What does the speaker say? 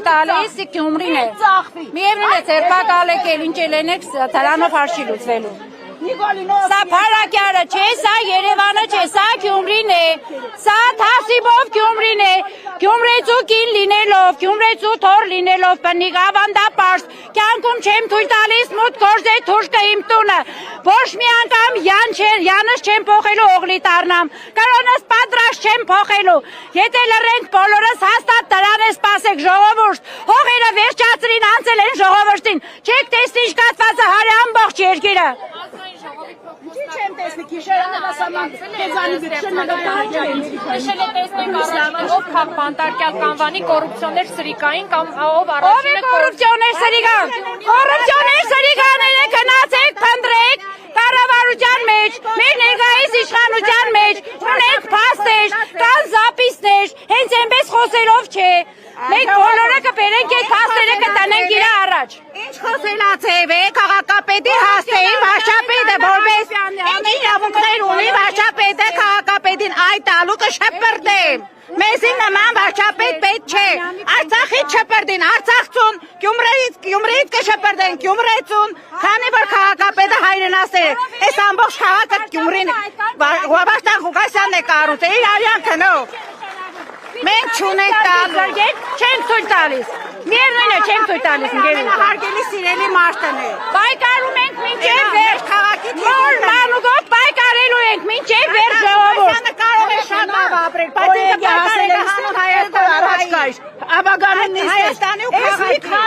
Տալիս Գյումրին է։ Միևնույն է ձերբակալ եկել ինչ ելենեք դրանով հարցի լուծվելու։ Սա Փարակյանը չէ, սա Երևանը չէ, սա Գյումրին է, սա Թասիբով Գյումրին է, Գյումրեցու կին լինելով, Գյումրեցու թոր լինելով, բնիկ ավանդապարզ, կյանքում չեմ թույլ տալիս մուտք գործել թուրքը իմ տունը, ոչ մի անգամ յանս չեմ փոխելու օղլի տառնամ, կրոնս պատրաստ չեմ փոխելու, եթե լռենք բոլորս հաստատ դրան է սպասեք ժողովուրդ, հողերը վերջացրին անցել են ժողովրդին, չեք տեսնի ինչ կաթվածը հարի ամբողջ երկիրը։ Չեմ տեսնի քիշերանը դասաման կեզանի նշել է տեսնենք առաջին ով քաղ բանտարկյալ կանվանի կոռուպցիոներ սրիկային կամ ով առաջինը կոռուպցիոներ սրիկան, կոռուպցիոներ սրիկաները գնացեք փնտրեք կառավարության մեջ, մեր ներկայիս իշխանության մեջ, ունենք փաստեր, կան զապիսներ, հենց այնպես խոսելով չէ, մենք բոլորը կբերենք այդ փաստերը կտանենք իր առաջ։ Ինչ խոսելացև է, քաղաքապետի հասցեին վարչապետը, որպես ինչ իրավունքներ ունի վարչապետը քաղաքապետին այդ տալու կշպրտեմ։ Մեզի նման վարչապետ պետք չէ, Արցախից չպրդին, Արցախցուն, Գյումրիից կշպրդեն, Գյումրեցուն, քանի որ քաղաքապետը հայրենասեր է, այս ամբողջ քաղաքը Գյումրին, Վարդան Ղուկասյանն է կառուցել, իր արյանքնով։ Մենք չունենք տալու, չենք թույլ տալիս, միևնույն է չենք թույլ տալիս, հարգելի սիրելի մարդն է։ Պայքարում ենք մինչև վերջ քաղաքից նոր մանուկով պայքարելու ենք մինչև վերջ ժողովուրդ։ Կարող է շատ լավ ապրել, բայց եթե պայքարել է հանուն Հայաստան առաջ կայր, ապագան Հայաստանի ու քաղաքի